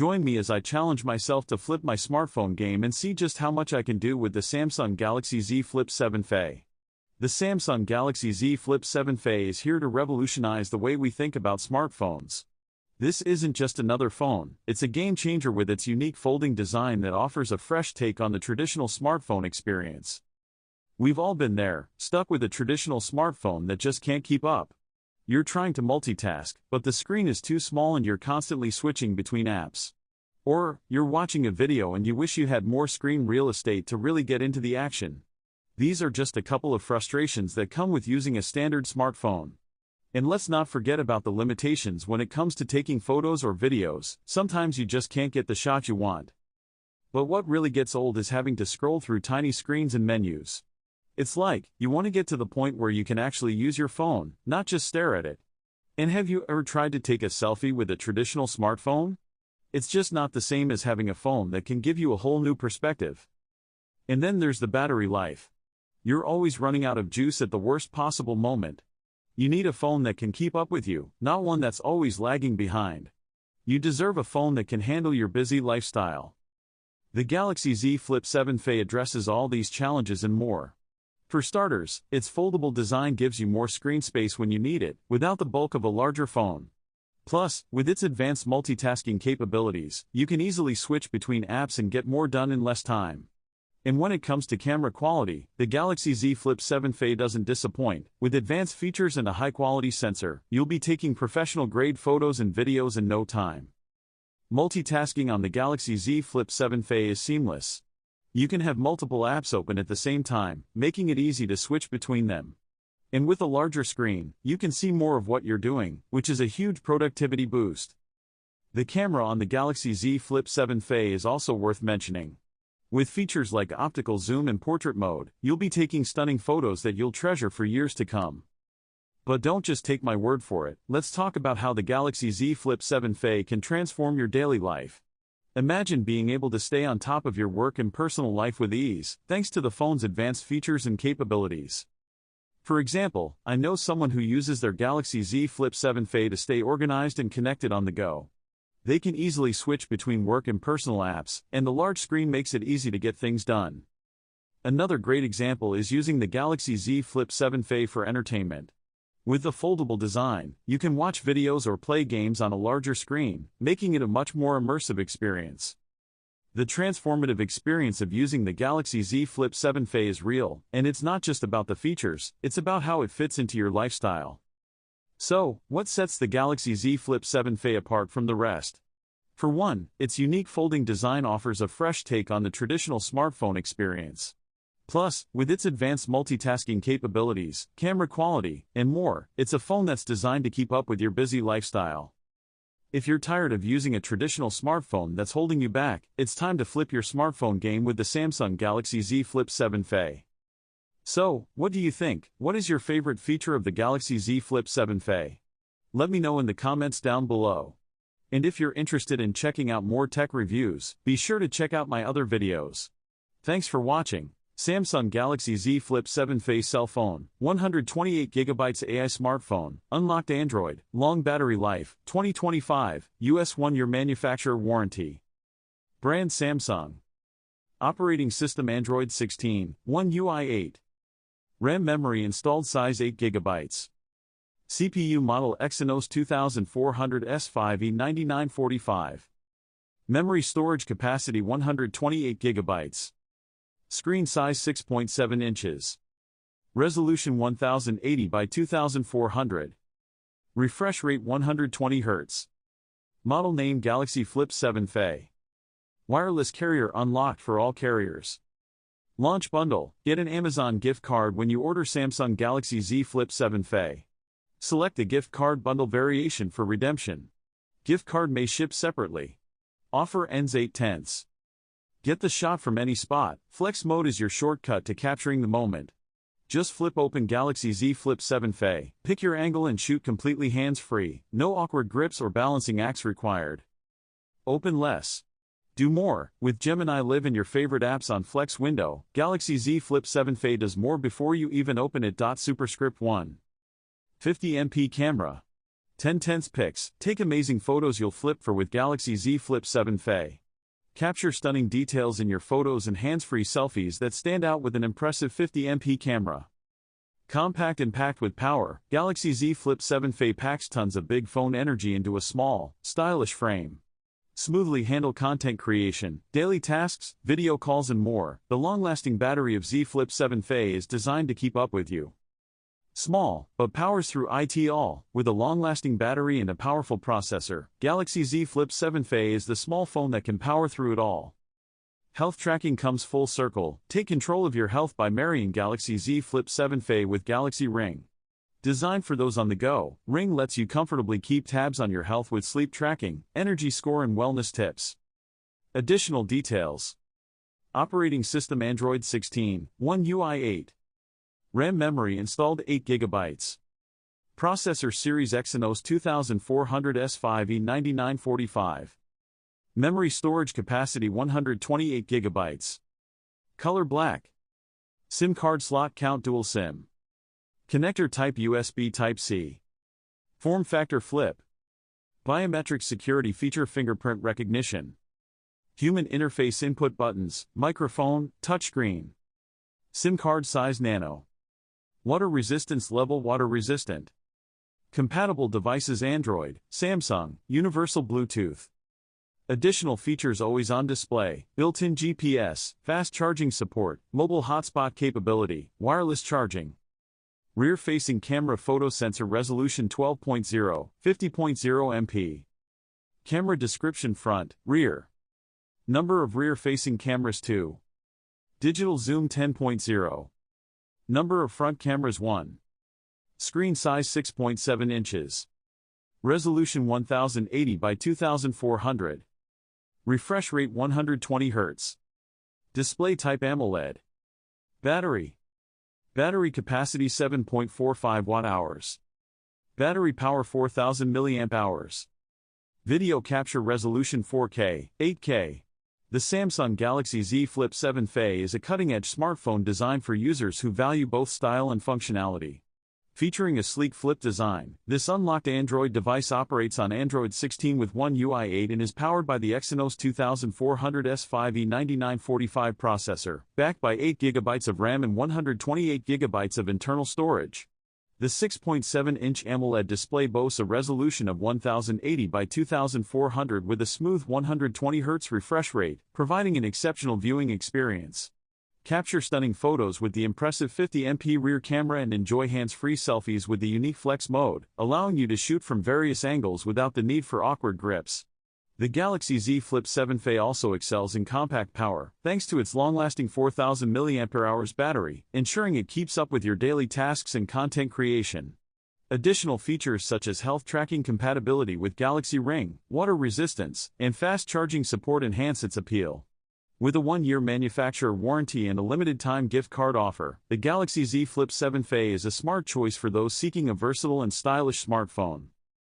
Join me as I challenge myself to flip my smartphone game and see just how much I can do with the Samsung Galaxy Z Flip7 FE. The Samsung Galaxy Z Flip7 FE is here to revolutionize the way we think about smartphones. This isn't just another phone, it's a game-changer with its unique folding design that offers a fresh take on the traditional smartphone experience. We've all been there, stuck with a traditional smartphone that just can't keep up. You're trying to multitask, but the screen is too small and you're constantly switching between apps. Or, you're watching a video and you wish you had more screen real estate to really get into the action. These are just a couple of frustrations that come with using a standard smartphone. And let's not forget about the limitations when it comes to taking photos or videos. Sometimes you just can't get the shot you want. But what really gets old is having to scroll through tiny screens and menus. It's like, you want to get to the point where you can actually use your phone, not just stare at it. And have you ever tried to take a selfie with a traditional smartphone? It's just not the same as having a phone that can give you a whole new perspective. And then there's the battery life. You're always running out of juice at the worst possible moment. You need a phone that can keep up with you, not one that's always lagging behind. You deserve a phone that can handle your busy lifestyle. The Galaxy Z Flip7 FE addresses all these challenges and more. For starters, its foldable design gives you more screen space when you need it, without the bulk of a larger phone. Plus, with its advanced multitasking capabilities, you can easily switch between apps and get more done in less time. And when it comes to camera quality, the Galaxy Z Flip7 FE doesn't disappoint. With advanced features and a high-quality sensor, you'll be taking professional-grade photos and videos in no time. Multitasking on the Galaxy Z Flip7 FE is seamless. You can have multiple apps open at the same time, making it easy to switch between them. And with a larger screen, you can see more of what you're doing, which is a huge productivity boost. The camera on the Galaxy Z Flip7 FE is also worth mentioning. With features like optical zoom and portrait mode, you'll be taking stunning photos that you'll treasure for years to come. But don't just take my word for it, let's talk about how the Galaxy Z Flip7 FE can transform your daily life. Imagine being able to stay on top of your work and personal life with ease, thanks to the phone's advanced features and capabilities. For example, I know someone who uses their Galaxy Z Flip7 FE to stay organized and connected on the go. They can easily switch between work and personal apps, and the large screen makes it easy to get things done. Another great example is using the Galaxy Z Flip7 FE for entertainment. With the foldable design, you can watch videos or play games on a larger screen, making it a much more immersive experience. The transformative experience of using the Galaxy Z Flip7 FE is real, and it's not just about the features, it's about how it fits into your lifestyle. So, what sets the Galaxy Z Flip7 FE apart from the rest? For one, its unique folding design offers a fresh take on the traditional smartphone experience. Plus, with its advanced multitasking capabilities, camera quality, and more, it's a phone that's designed to keep up with your busy lifestyle. If you're tired of using a traditional smartphone that's holding you back, it's time to flip your smartphone game with the Samsung Galaxy Z Flip7 FE. So, what do you think? What is your favorite feature of the Galaxy Z Flip7 FE? Let me know in the comments down below. And if you're interested in checking out more tech reviews, be sure to check out my other videos. Thanks for watching. Samsung Galaxy Z Flip7 FE cell phone, 128GB AI smartphone, unlocked Android, long battery life, 2025, US 1-year manufacturer warranty. Brand Samsung. Operating system Android 16, One UI 8. RAM memory installed size 8GB. CPU model Exynos 2400S5E9945. Memory storage capacity 128GB. Screen size 6.7 inches. Resolution 1080 by 2400. Refresh rate 120 Hz. Model name Galaxy Flip7 FE. Wireless carrier unlocked for all carriers. Launch bundle. Get an Amazon gift card when you order Samsung Galaxy Z Flip7 FE. Select the gift card bundle variation for redemption. Gift card may ship separately. Offer ends 8/10. Get the shot from any spot. Flex mode is your shortcut to capturing the moment. Just flip open Galaxy Z Flip7 FE, pick your angle and shoot completely hands-free, no awkward grips or balancing acts required. Open less. Do more. With Gemini Live and your favorite apps on Flex window, Galaxy Z Flip7 FE does more before you even open it. Superscript 1. 50MP camera. 10 pics. Take amazing photos you'll flip for with Galaxy Z Flip7 FE. Capture stunning details in your photos and hands-free selfies that stand out with an impressive 50MP camera. Compact and packed with power, Galaxy Z Flip7 FE packs tons of big phone energy into a small, stylish frame. Smoothly handle content creation, daily tasks, video calls and more. The long-lasting battery of Z Flip7 FE is designed to keep up with you. Small, but powers through it all. With a long-lasting battery and a powerful processor, Galaxy Z Flip7 FE is the small phone that can power through it all. Health tracking comes full circle. Take control of your health by marrying Galaxy Z Flip7 FE with Galaxy Ring. Designed for those on the go, Ring lets you comfortably keep tabs on your health with sleep tracking, energy score and wellness tips. Additional details. Operating system Android 16, One UI 8. RAM memory installed 8 GB. Processor Series Exynos 2400S5E 9945. Memory storage capacity 128 GB. Color black. SIM card slot count dual SIM. Connector type USB Type-C. Form factor flip. Biometric security feature fingerprint recognition. Human interface input buttons, microphone, touchscreen. SIM card size nano. Water resistance level water resistant. Compatible devices Android, Samsung, Universal Bluetooth. Additional features always on display, built-in GPS, fast charging support, mobile hotspot capability, wireless charging. Rear-facing camera photo sensor resolution 12.0, 50.0 MP. Camera description front, rear. Number of rear-facing cameras 2. Digital zoom 10.0. Number of front cameras 1. Screen size 6.7 inches. Resolution 1080 by 2400. Refresh rate 120 Hz. Display type AMOLED. Battery. Battery capacity 7.45 Wh. Battery power 4000 mAh. Video capture resolution 4K, 8K. The Samsung Galaxy Z Flip7 FE is a cutting-edge smartphone designed for users who value both style and functionality. Featuring a sleek flip design, this unlocked Android device operates on Android 16 with One UI 8 and is powered by the Exynos 2400S5E 9945 processor, backed by 8 GB of RAM and 128 GB of internal storage. The 6.7-inch AMOLED display boasts a resolution of 1080 by 2400 with a smooth 120 Hz refresh rate, providing an exceptional viewing experience. Capture stunning photos with the impressive 50MP rear camera and enjoy hands-free selfies with the unique Flex mode, allowing you to shoot from various angles without the need for awkward grips. The Galaxy Z Flip7 FE also excels in compact power, thanks to its long-lasting 4000 mAh battery, ensuring it keeps up with your daily tasks and content creation. Additional features such as health tracking compatibility with Galaxy Ring, water resistance, and fast charging support enhance its appeal. With a 1-year manufacturer warranty and a limited-time gift card offer, the Galaxy Z Flip7 FE is a smart choice for those seeking a versatile and stylish smartphone.